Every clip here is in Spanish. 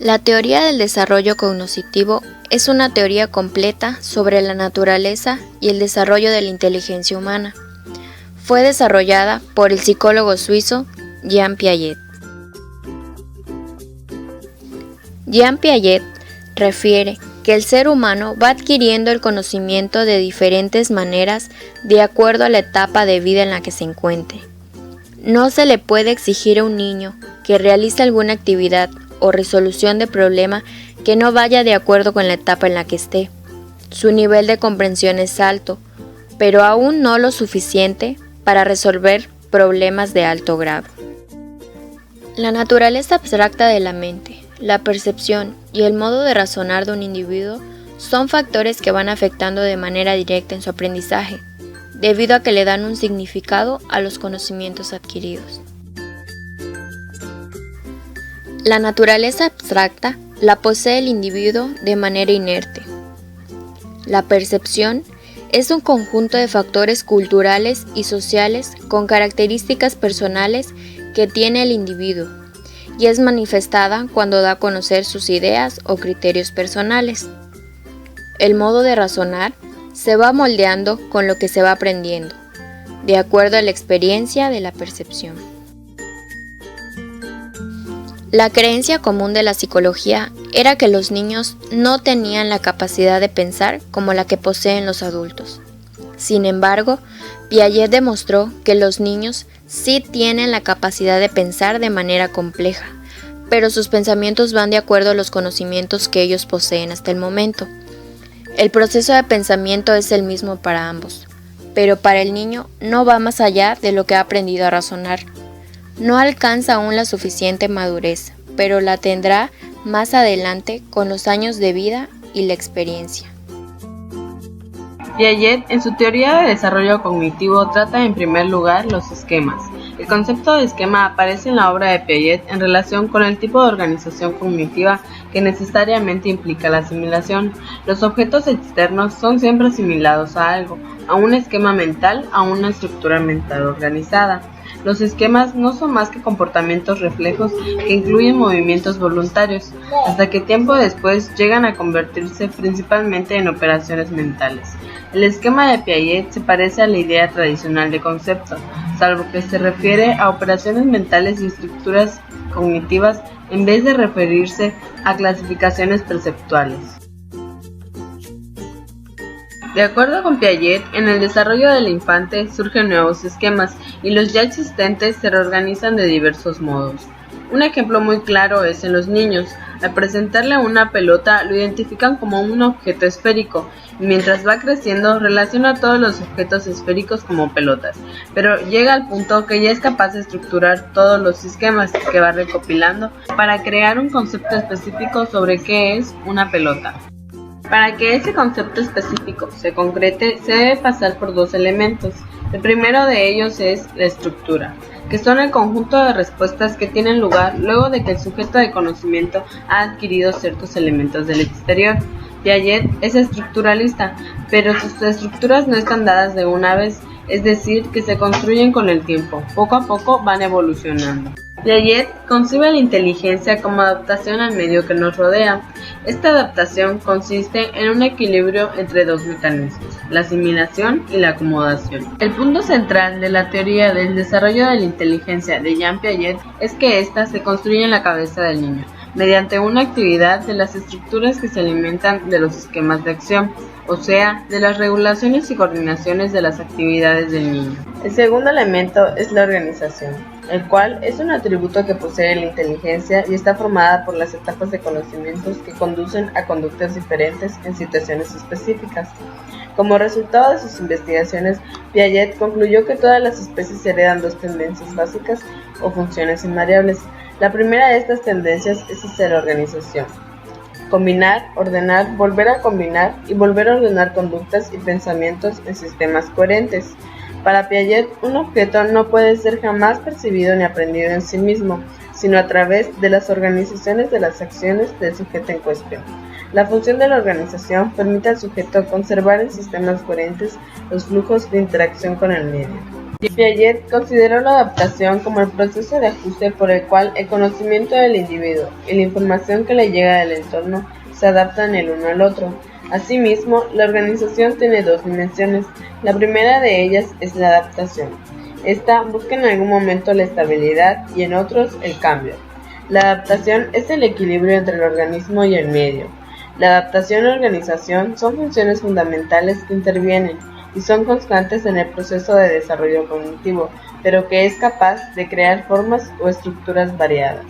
La teoría del desarrollo cognitivo es una teoría completa sobre la naturaleza y el desarrollo de la inteligencia humana. Fue desarrollada por el psicólogo suizo Jean Piaget. Jean Piaget refiere que el ser humano va adquiriendo el conocimiento de diferentes maneras de acuerdo a la etapa de vida en la que se encuentre. No se le puede exigir a un niño que realice alguna actividad o resolución de problema que no vaya de acuerdo con la etapa en la que esté. Su nivel de comprensión es alto, pero aún no lo suficiente para resolver problemas de alto grado. La naturaleza abstracta de la mente, la percepción y el modo de razonar de un individuo son factores que van afectando de manera directa en su aprendizaje, debido a que le dan un significado a los conocimientos adquiridos. La naturaleza abstracta la posee el individuo de manera inerte. La percepción es un conjunto de factores culturales y sociales con características personales que tiene el individuo y es manifestada cuando da a conocer sus ideas o criterios personales. El modo de razonar se va moldeando con lo que se va aprendiendo, de acuerdo a la experiencia de la percepción. La creencia común de la psicología era que los niños no tenían la capacidad de pensar como la que poseen los adultos. Sin embargo, Piaget demostró que los niños sí tienen la capacidad de pensar de manera compleja, pero sus pensamientos van de acuerdo a los conocimientos que ellos poseen hasta el momento. El proceso de pensamiento es el mismo para ambos, pero para el niño no va más allá de lo que ha aprendido a razonar. No alcanza aún la suficiente madurez, pero la tendrá más adelante con los años de vida y la experiencia. Piaget, en su teoría de desarrollo cognitivo, trata en primer lugar los esquemas. El concepto de esquema aparece en la obra de Piaget en relación con el tipo de organización cognitiva que necesariamente implica la asimilación. Los objetos externos son siempre asimilados a algo, a un esquema mental, a una estructura mental organizada. Los esquemas no son más que comportamientos reflejos que incluyen movimientos voluntarios, hasta que tiempo después llegan a convertirse principalmente en operaciones mentales. El esquema de Piaget se parece a la idea tradicional de concepto, salvo que se refiere a operaciones mentales y estructuras cognitivas en vez de referirse a clasificaciones perceptuales. De acuerdo con Piaget, en el desarrollo del infante surgen nuevos esquemas y los ya existentes se reorganizan de diversos modos. Un ejemplo muy claro es en los niños. Al presentarle una pelota lo identifican como un objeto esférico y mientras va creciendo relaciona todos los objetos esféricos como pelotas, pero llega al punto que ya es capaz de estructurar todos los esquemas que va recopilando para crear un concepto específico sobre qué es una pelota. Para que ese concepto específico se concrete, se debe pasar por dos elementos. El primero de ellos es la estructura, que son el conjunto de respuestas que tienen lugar luego de que el sujeto de conocimiento ha adquirido ciertos elementos del exterior. Piaget es estructuralista, pero sus estructuras no están dadas de una vez, es decir, que se construyen con el tiempo, poco a poco van evolucionando. Piaget concibe la inteligencia como adaptación al medio que nos rodea. Esta adaptación consiste en un equilibrio entre dos mecanismos, la asimilación y la acomodación. El punto central de la teoría del desarrollo de la inteligencia de Jean Piaget es que ésta se construye en la cabeza del niño, mediante una actividad de las estructuras que se alimentan de los esquemas de acción, o sea, de las regulaciones y coordinaciones de las actividades del niño. El segundo elemento es la organización, el cual es un atributo que posee la inteligencia y está formada por las etapas de conocimientos que conducen a conductas diferentes en situaciones específicas. Como resultado de sus investigaciones, Piaget concluyó que todas las especies heredan dos tendencias básicas o funciones invariables. La primera de estas tendencias es hacia la organización. Combinar, ordenar, volver a combinar y volver a ordenar conductas y pensamientos en sistemas coherentes. Para Piaget, un objeto no puede ser jamás percibido ni aprendido en sí mismo, sino a través de las organizaciones de las acciones del sujeto en cuestión. La función de la organización permite al sujeto conservar en sistemas coherentes los flujos de interacción con el medio. Piaget consideró la adaptación como el proceso de ajuste por el cual el conocimiento del individuo y la información que le llega del entorno se adaptan el uno al otro. Asimismo, la organización tiene dos dimensiones. La primera de ellas es la adaptación. Esta busca en algún momento la estabilidad y en otros el cambio. La adaptación es el equilibrio entre el organismo y el medio. La adaptación y la organización son funciones fundamentales que intervienen y son constantes en el proceso de desarrollo cognitivo, pero que es capaz de crear formas o estructuras variadas.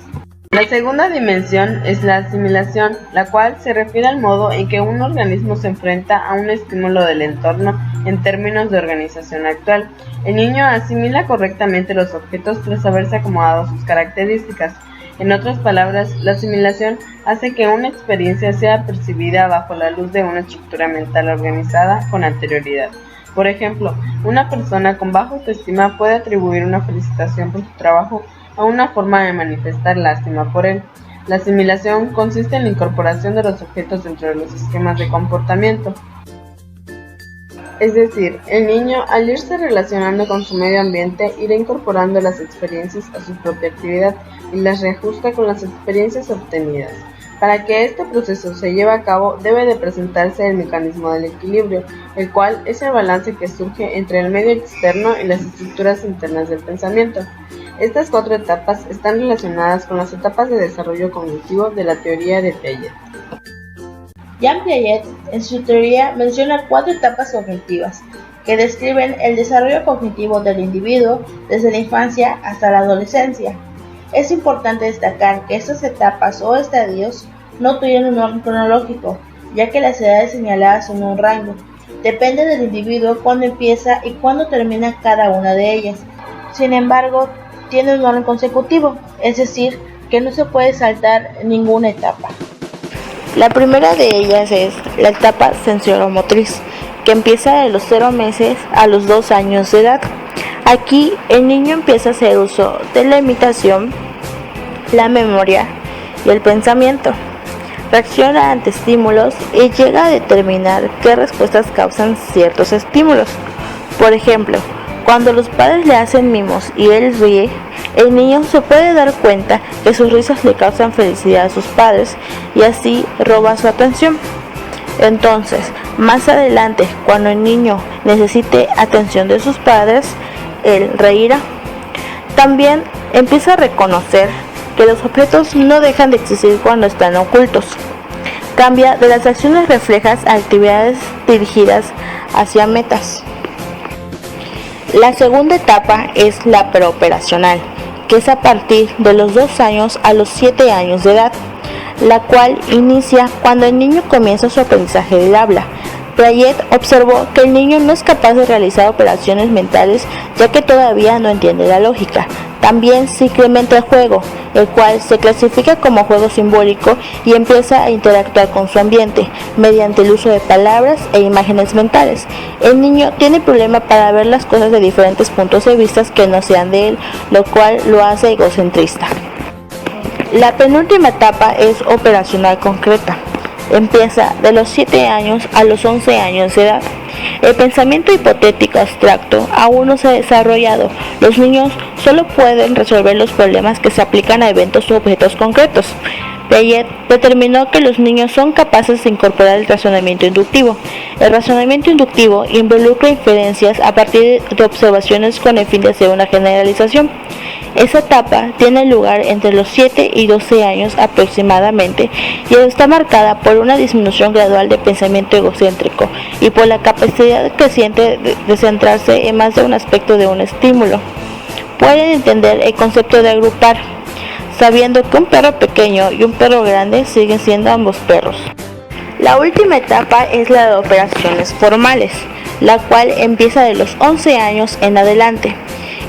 La segunda dimensión es la asimilación, la cual se refiere al modo en que un organismo se enfrenta a un estímulo del entorno en términos de organización actual. El niño asimila correctamente los objetos tras haberse acomodado a sus características. En otras palabras, la asimilación hace que una experiencia sea percibida bajo la luz de una estructura mental organizada con anterioridad. Por ejemplo, una persona con baja autoestima puede atribuir una felicitación por su trabajo a una forma de manifestar lástima por él. La asimilación consiste en la incorporación de los objetos dentro de los esquemas de comportamiento. Es decir, el niño, al irse relacionando con su medio ambiente, irá incorporando las experiencias a su propia actividad y las reajusta con las experiencias obtenidas. Para que este proceso se lleve a cabo, debe de presentarse el mecanismo del equilibrio, el cual es el balance que surge entre el medio externo y las estructuras internas del pensamiento. Estas cuatro etapas están relacionadas con las etapas de desarrollo cognitivo de la teoría de Piaget. Jean Piaget, en su teoría, menciona 4 etapas cognitivas que describen el desarrollo cognitivo del individuo desde la infancia hasta la adolescencia. Es importante destacar que estas etapas o estadios no tienen un orden cronológico, ya que las edades señaladas son un rango. Depende del individuo cuándo empieza y cuándo termina cada una de ellas. Sin embargo, tiene un orden consecutivo, es decir, que no se puede saltar ninguna etapa. La primera de ellas es la etapa sensoromotriz, que empieza de los 0 meses a los 2 años de edad. Aquí el niño empieza a hacer uso de la imitación, la memoria y el pensamiento. Reacciona ante estímulos y llega a determinar qué respuestas causan ciertos estímulos. Por ejemplo, cuando los padres le hacen mimos y él ríe, el niño se puede dar cuenta que sus risas le causan felicidad a sus padres y así roba su atención. Entonces, más adelante, cuando el niño necesite atención de sus padres, él reirá. También empieza a reconocer que los objetos no dejan de existir cuando están ocultos. Cambia de las acciones reflejas a actividades dirigidas hacia metas. La segunda etapa es la preoperacional, que es a partir de los 2 años a los 7 años de edad, la cual inicia cuando el niño comienza su aprendizaje del habla. Piaget observó que el niño no es capaz de realizar operaciones mentales ya que todavía no entiende la lógica. También se incrementa el juego, el cual se clasifica como juego simbólico y empieza a interactuar con su ambiente mediante el uso de palabras e imágenes mentales. El niño tiene problema para ver las cosas de diferentes puntos de vista que no sean de él, lo cual lo hace egocentrista. La penúltima etapa es operacional concreta. Empieza de los 7 años a los 11 años de edad. El pensamiento hipotético abstracto aún no se ha desarrollado. Los niños solo pueden resolver los problemas que se aplican a eventos u objetos concretos. Piaget determinó que los niños son capaces de incorporar el razonamiento inductivo. El razonamiento inductivo involucra inferencias a partir de observaciones con el fin de hacer una generalización. Esa etapa tiene lugar entre los 7 y 12 años aproximadamente y está marcada por una disminución gradual de pensamiento egocéntrico y por la capacidad creciente de centrarse en más de un aspecto de un estímulo. Pueden entender el concepto de agrupar, sabiendo que un perro pequeño y un perro grande siguen siendo ambos perros. La última etapa es la de operaciones formales, la cual empieza de los 11 años en adelante.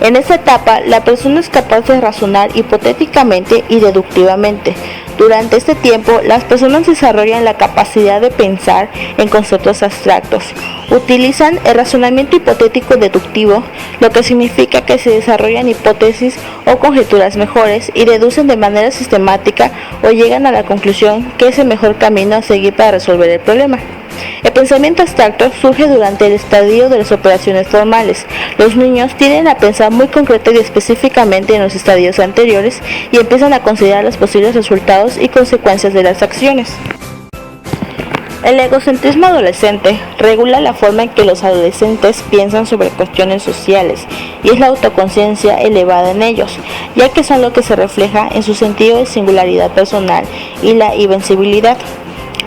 En esta etapa, la persona es capaz de razonar hipotéticamente y deductivamente. Durante este tiempo, las personas desarrollan la capacidad de pensar en conceptos abstractos. Utilizan el razonamiento hipotético deductivo, lo que significa que se desarrollan hipótesis o conjeturas mejores y deducen de manera sistemática o llegan a la conclusión que es el mejor camino a seguir para resolver el problema. El pensamiento abstracto surge durante el estadio de las operaciones formales. Los niños tienden a pensar muy concreta y específicamente en los estadios anteriores y empiezan a considerar los posibles resultados y consecuencias de las acciones. El egocentrismo adolescente regula la forma en que los adolescentes piensan sobre cuestiones sociales y es la autoconciencia elevada en ellos, ya que son lo que se refleja en su sentido de singularidad personal y la invencibilidad.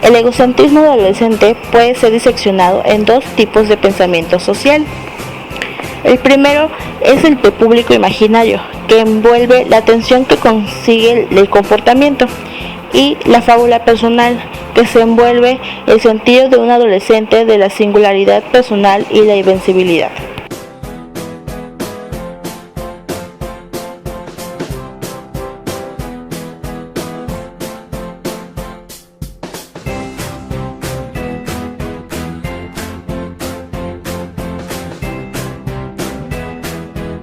El egocentrismo adolescente puede ser diseccionado en dos tipos de pensamiento social. El primero es el de público imaginario, que envuelve la atención que consigue el comportamiento, y la fábula personal, que se envuelve el sentido de un adolescente de la singularidad personal y la invencibilidad.